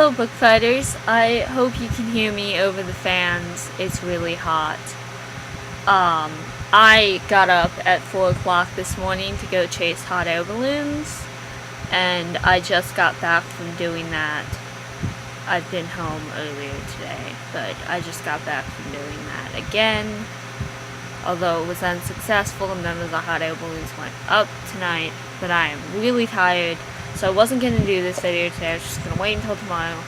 Hello book fighters, I hope you can hear me over the fans. It's really hot. I got up at 4 o'clock this morning to go chase hot air balloons, and I just got back from doing that. I've been home earlier today, but I just got back from doing that again, although it was unsuccessful and none of the hot air balloons went up tonight. But I am really tired, so I wasn't going to do this video today. I was just going to wait until tomorrow.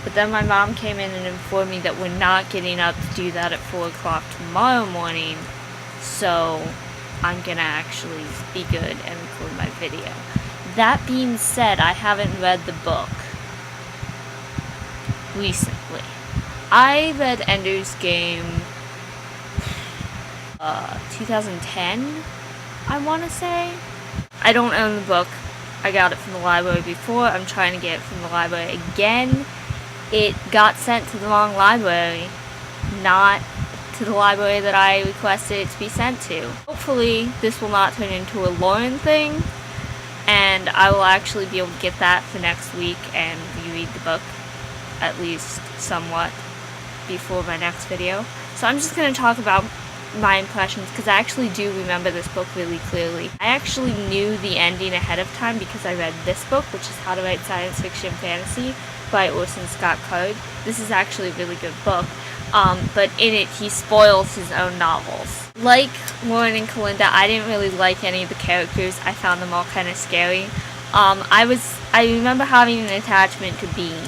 But then my mom came in and informed me that we're not getting up to do that at 4 o'clock tomorrow morning, so I'm going to actually be good and record my video. That being said, I haven't read the book recently. I read Ender's Game 2010, I want to say. I don't own the book. I got it from the library before. I'm trying to get it from the library again. It got sent to the wrong library, not to the library that I requested it to be sent to. Hopefully this will not turn into a Lauren thing, and I will actually be able to get that for next week and reread the book, at least somewhat, before my next video. So I'm just going to talk about my impressions, because I actually do remember this book really clearly. I actually knew the ending ahead of time because I read this book, which is How to Write Science Fiction Fantasy by Orson Scott Card. This is actually a really good book, but in it he spoils his own novels. Like Lauren and Kalinda, I didn't really like any of the characters. I found them all kind of scary. I remember having an attachment to Bean,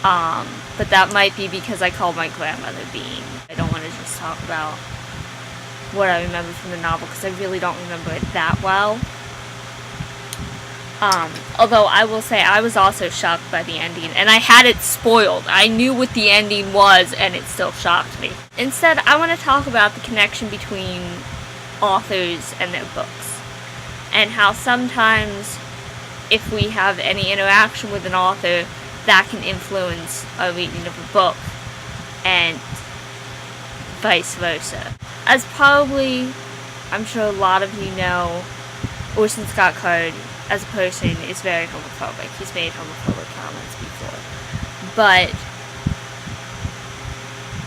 but that might be because I called my grandmother Bean. I don't want to just talk about what I remember from the novel, because I really don't remember it that well. Although I will say I was also shocked by the ending, and I had it spoiled. I knew what the ending was, and it still shocked me. Instead, I want to talk about the connection between authors and their books, and how sometimes if we have any interaction with an author, that can influence our reading of a book, and vice versa. As probably, I'm sure a lot of you know, Orson Scott Card, as a person, is very homophobic. He's made homophobic comments before. But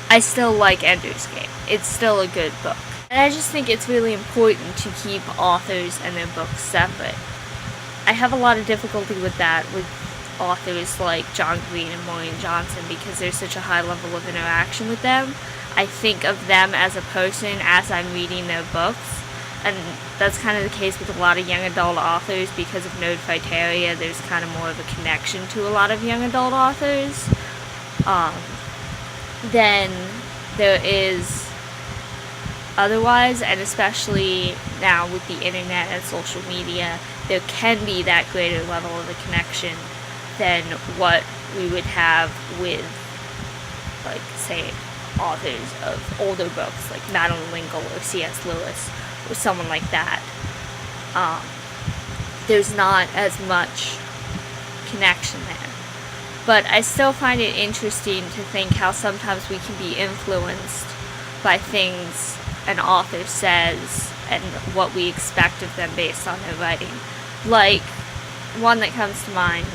I still like Ender's Game. It's still a good book. And I just think it's really important to keep authors and their books separate. I have a lot of difficulty with that, with authors like John Green and Maureen Johnson, because there's such a high level of interaction with them. I think of them as a person as I'm reading their books, and that's kind of the case with a lot of young adult authors. Because of Nerdfighteria, there's kind of more of a connection to a lot of young adult authors than there is otherwise, and especially now with the internet and social media, there can be that greater level of a connection than what we would have with, like, say, authors of older books like Madeline L'Engle or C.S. Lewis or someone like that. There's not as much connection there. But I still find it interesting to think how sometimes we can be influenced by things an author says and what we expect of them based on their writing. Like, one that comes to mind,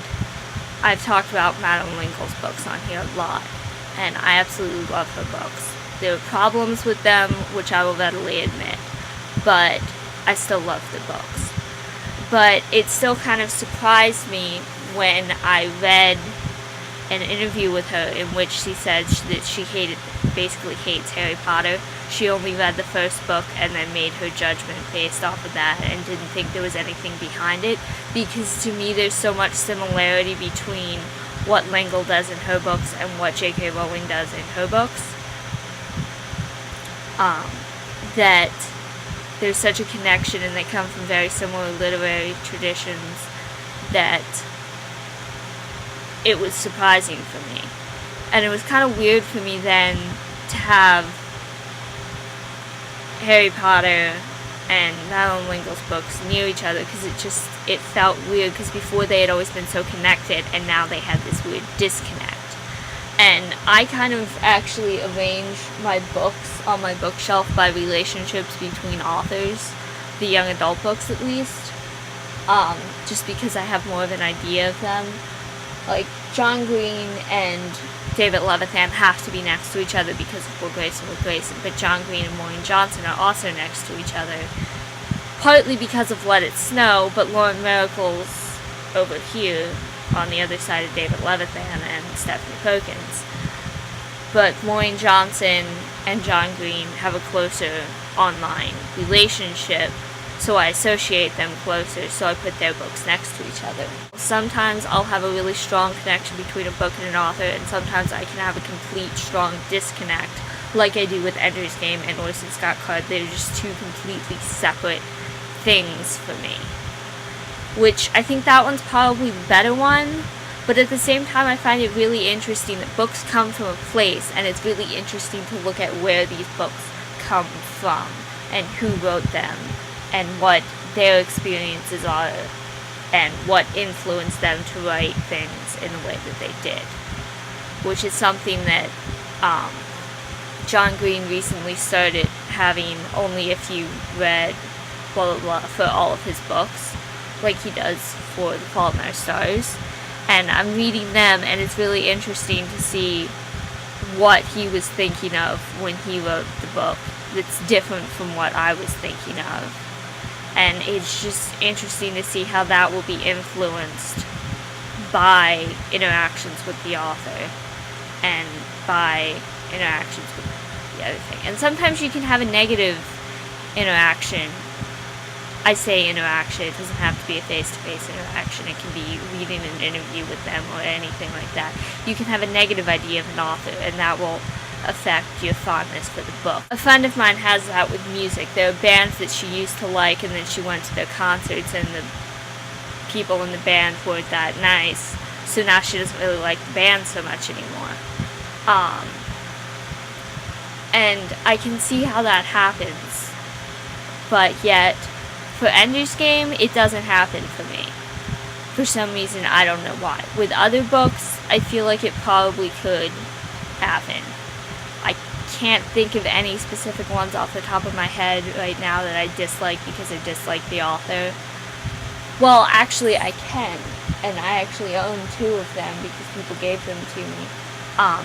I've talked about Madeline L'Engle's books on here a lot, and I absolutely love her books. There are problems with them, which I will readily admit, but I still love the books. But it still kind of surprised me when I read an interview with her in which she said that she basically hates Harry Potter. She only read the first book and then made her judgment based off of that and didn't think there was anything behind it, because to me there's so much similarity between what L'Engle does in her books and what J.K. Rowling does in her books, that there's such a connection, and they come from very similar literary traditions, that it was surprising for me. And it was kind of weird for me then to have Harry Potter and Madeline L'Engle's books near each other, because it felt weird, because before they had always been so connected, and now they had this weird disconnect. And I kind of actually arrange my books on my bookshelf by relationships between authors, the young adult books at least, just because I have more of an idea of them. Like, John Green and David Levithan have to be next to each other because of Will Grayson, but John Green and Maureen Johnson are also next to each other, partly because of Let It Snow, but Lauren Miracle's over here on the other side of David Levithan and Stephanie Perkins. But Maureen Johnson and John Green have a closer online relationship, so I associate them closer, so I put their books next to each other. Sometimes I'll have a really strong connection between a book and an author, and sometimes I can have a complete strong disconnect, like I do with Ender's Game and Orson Scott Card. They're just two completely separate things for me. Which, I think that one's probably the better one, but at the same time I find it really interesting that books come from a place, and it's really interesting to look at where these books come from, and who wrote them, and what their experiences are, and what influenced them to write things in the way that they did. Which is something that John Green recently started having only if you read blah blah blah for all of his books, like he does for The Fault in Our Stars. And I'm reading them, and it's really interesting to see what he was thinking of when he wrote the book that's different from what I was thinking of. And it's just interesting to see how that will be influenced by interactions with the author and by interactions with the other thing. And sometimes you can have a negative interaction. I say interaction, it doesn't have to be a face-to-face interaction. It can be reading an interview with them or anything like that. You can have a negative idea of an author, and that will affect your fondness for the book. A friend of mine has that with music. There are bands that she used to like, and then she went to their concerts, and the people in the band weren't that nice, so now she doesn't really like the band so much anymore. And I can see how that happens, but yet for Ender's Game, it doesn't happen for me. For some reason, I don't know why. With other books, I feel like it probably could happen. I can't think of any specific ones off the top of my head right now that I dislike because I dislike the author. Well, actually, I can, and I actually own 2 of them because people gave them to me.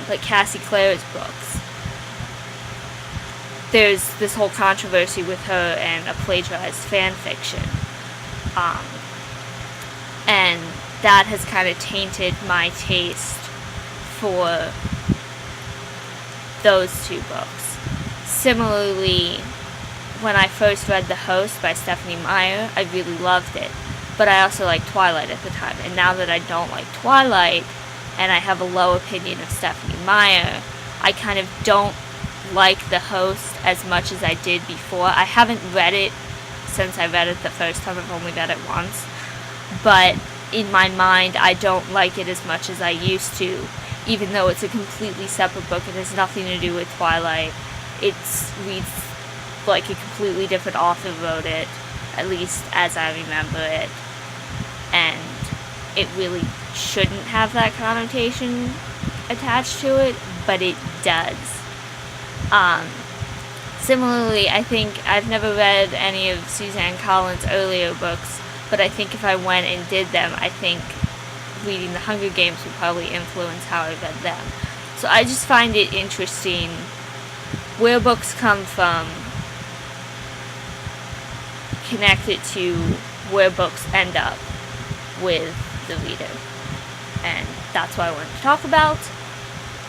But Cassie Clare's books. There's this whole controversy with her and a plagiarized fan fiction. And that has kind of tainted my taste for those 2 books. Similarly, when I first read The Host by Stephanie Meyer, I really loved it. But I also liked Twilight at the time. And now that I don't like Twilight, and I have a low opinion of Stephanie Meyer, I kind of don't like The Host as much as I did before. I haven't read it since I read it the first time. I've only read it once. But in my mind, I don't like it as much as I used to, even though it's a completely separate book. It has nothing to do with Twilight. It reads like a completely different author wrote it, at least as I remember it. And it really shouldn't have that connotation attached to it, but it does. Similarly, I think I've never read any of Suzanne Collins' earlier books, but I think if I went and did them, I think reading The Hunger Games would probably influence how I read them. So I just find it interesting where books come from, connected to where books end up with the reader. And that's what I wanted to talk about.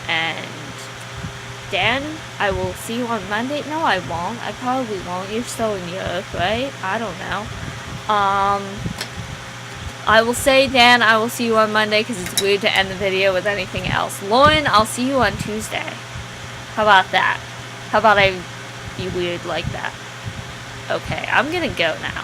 And Dan, I will see you on Monday. No, I won't. I probably won't. You're still in Europe, right? I don't know. I will say, Dan, I will see you on Monday because it's weird to end the video with anything else. Lauren, I'll see you on Tuesday. How about that? How about I be weird like that? Okay, I'm gonna go now.